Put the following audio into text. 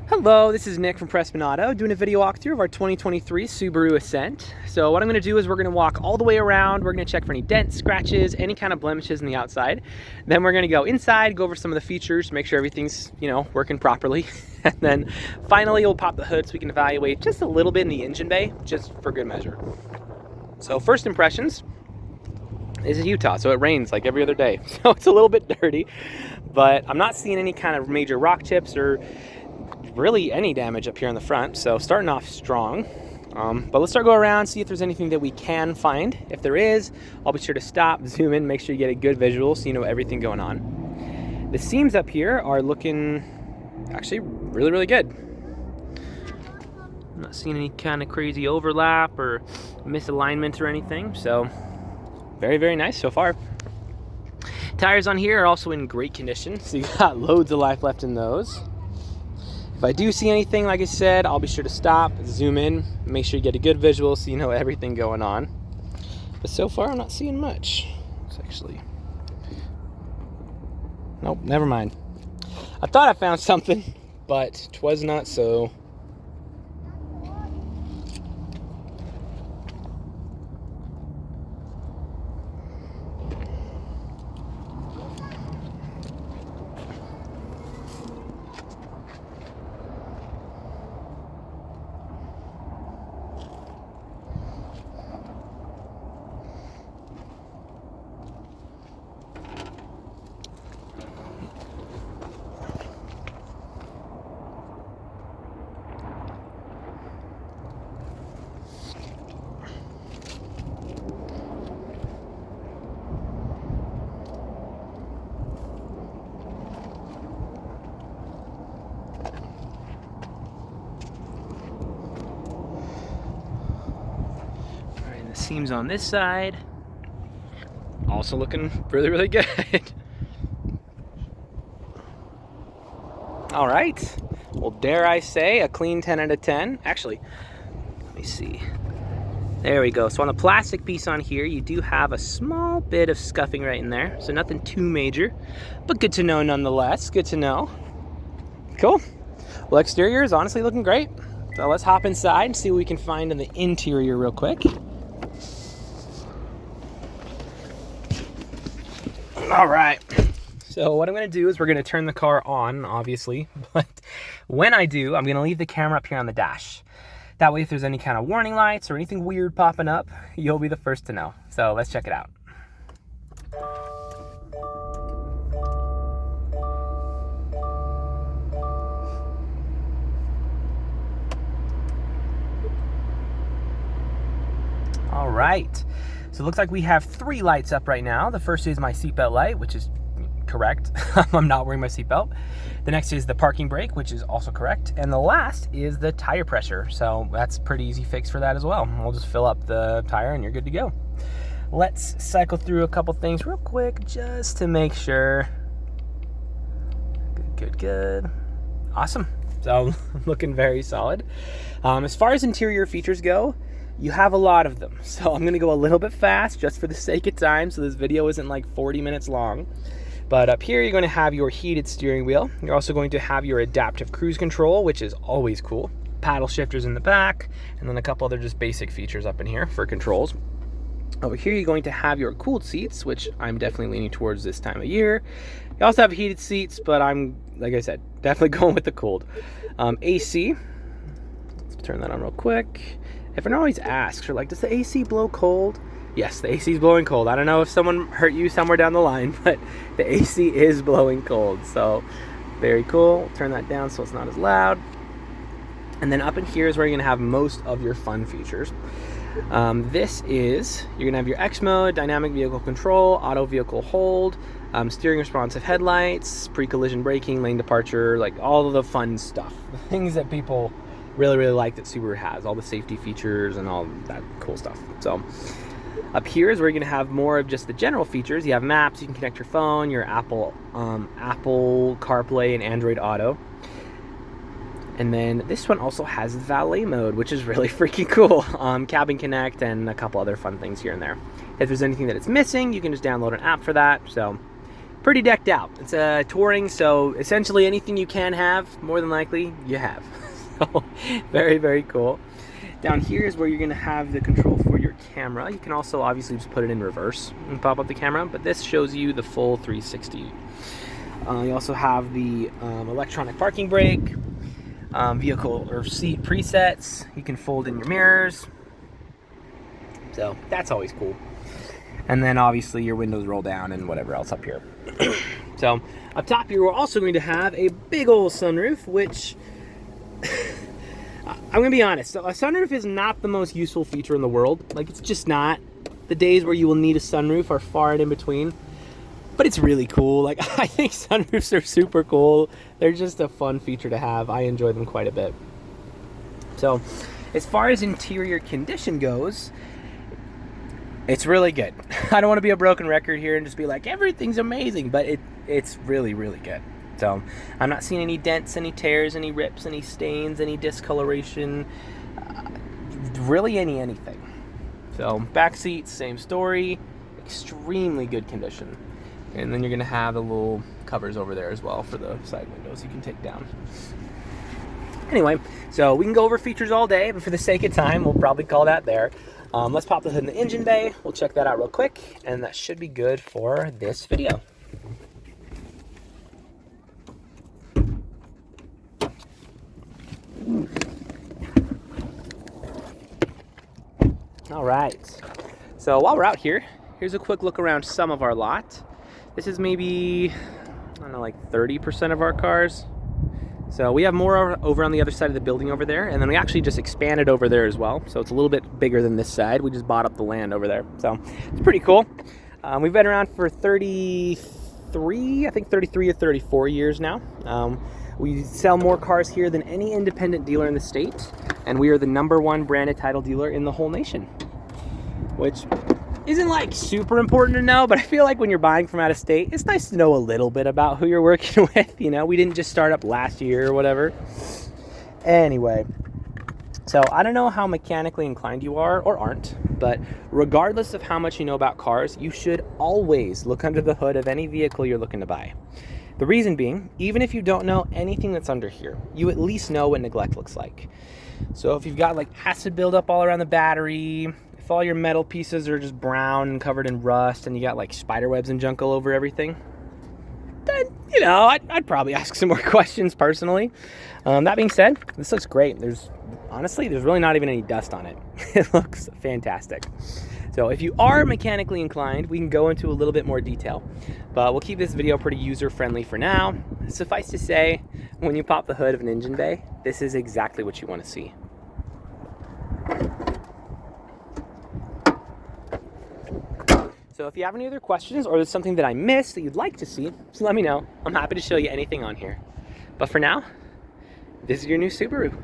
Hello, this is Nick from Prestman Auto doing a video walkthrough of our 2023 Subaru Ascent. So what I'm going to do is we're going to walk all the way around. We're going to check for any dents, scratches, any kind of blemishes on the outside. Then we're going to go inside, go over some of the features, make sure everything's, working properly. And then finally we'll pop the hood so we can evaluate just a little bit in the engine bay, just for good measure. So first impressions, this is Utah, so it rains like every other day. So it's a little bit dirty, but I'm not seeing any kind of major rock chips or really any damage up here in the front, so starting off strong. But let's start going around, see if there's anything that we can find. If there is, I'll be sure to stop, zoom in, make sure you get a good visual so you know everything going on. The seams up here are looking actually really, really good. I'm not seeing any kind of crazy overlap or misalignment or anything, so very, very nice so far. Tires on here are also in great condition, so you got loads of life left in those. If I do see anything, like I said, I'll be sure to stop, zoom in, make sure you get a good visual so you know everything going on. But so far, I'm not seeing much. It's actually... Nope, never mind. I thought I found something, but 'twas not so. Seams on this side also looking really, really good. All right, well, dare I say a clean 10 out of 10. Actually, let me see, there we go. So on the plastic piece on here, you do have a small bit of scuffing right in there, so nothing too major, but good to know nonetheless. Good to know. Cool. Well, exterior is honestly looking great, so let's hop inside and see what we can find in the interior real quick. All right, so what I'm gonna do is we're gonna turn the car on, obviously, but when I do, I'm gonna leave the camera up here on the dash. That way, if there's any kind of warning lights or anything weird popping up, you'll be the first to know. So let's check it out. All right. So it looks like we have 3 lights up right now. The first is my seatbelt light, which is correct. I'm not wearing my seatbelt. The next is the parking brake, which is also correct. And the last is the tire pressure. So that's a pretty easy fix for that as well. We'll just fill up the tire and you're good to go. Let's cycle through a couple things real quick just to make sure. Good, good, good. Awesome. So looking very solid. As far as interior features go, you have a lot of them, so I'm gonna go a little bit fast just for the sake of time, so this video isn't like 40 minutes long. But up here, you're gonna have your heated steering wheel. You're also going to have your adaptive cruise control, which is always cool. Paddle shifters in the back, and then a couple other just basic features up in here for controls. Over here, you're going to have your cooled seats, which I'm definitely leaning towards this time of year. You also have heated seats, but I'm, like I said, definitely going with the cooled. AC, let's turn that on real quick. Everyone always asks, or like, does the AC blow cold? Yes, the AC is blowing cold. I don't know if someone hurt you somewhere down the line, but the AC is blowing cold. So very cool. We'll turn that down so it's not as loud. And then up in here is where you're gonna have most of your fun features. You're gonna have your X mode, dynamic vehicle control, auto vehicle hold, steering responsive headlights, pre-collision braking, lane departure, like all of the fun stuff. The things that people really, really like that Subaru has, all the safety features and all that cool stuff. So up here is where you're gonna have more of just the general features. You have maps, you can connect your phone, your Apple CarPlay and Android Auto. And then this one also has valet mode, which is really freaking cool. Cabin Connect and a couple other fun things here and there. If there's anything that it's missing, you can just download an app for that. So pretty decked out. It's a touring, so essentially anything you can have, more than likely, you have. So, very, very cool. Down here is where you're going to have the control for your camera. You can also obviously just put it in reverse and pop up the camera, but this shows you the full 360. You also have the electronic parking brake, vehicle or seat presets. You can fold in your mirrors. So that's always cool. And then obviously your windows roll down and whatever else up here. So up top you're also going to have a big old sunroof, which I'm gonna be honest, a sunroof is not the most useful feature in the world. Like, it's just not. The days where you will need a sunroof are far and in between. But it's really cool. Like, I think sunroofs are super cool. They're just a fun feature to have. I enjoy them quite a bit. So, as far as interior condition goes, it's really good. I don't want to be a broken record here and just be like, everything's amazing, but it's really, really good. So, I'm not seeing any dents, any tears, any rips, any stains, any discoloration, really anything. So, back seats, same story, extremely good condition. And then you're going to have the little covers over there as well for the side windows you can take down. Anyway, so we can go over features all day, but for the sake of time, we'll probably call that there. Let's pop the hood in the engine bay. We'll check that out real quick, and that should be good for this video. All right, so while we're out here, here's a quick look around some of our lot. This is maybe, I don't know, like 30% of our cars. So we have more over on the other side of the building over there, and then we actually just expanded over there as well. So it's a little bit bigger than this side. We just bought up the land over there. So it's pretty cool. We've been around for 33 or 34 years now. We sell more cars here than any independent dealer in the state, and we are the #1 branded title dealer in the whole nation, which isn't like super important to know, but I feel like when you're buying from out of state, it's nice to know a little bit about who you're working with. You know, we didn't just start up last year or whatever. Anyway, so I don't know how mechanically inclined you are or aren't, but regardless of how much you know about cars, you should always look under the hood of any vehicle you're looking to buy. The reason being, even if you don't know anything that's under here, you at least know what neglect looks like. So if you've got like acid buildup all around the battery, if all your metal pieces are just brown and covered in rust and you got like spider webs and junk all over everything, then, you know, I'd probably ask some more questions personally. That being said, this looks great. Honestly, there's really not even any dust on it. It looks fantastic. So if you are mechanically inclined, we can go into a little bit more detail, but we'll keep this video pretty user-friendly for now. Suffice to say, when you pop the hood of an engine bay, this is exactly what you want to see. So if you have any other questions or there's something that I missed that you'd like to see, just let me know. I'm happy to show you anything on here. But for now, this is your new Subaru.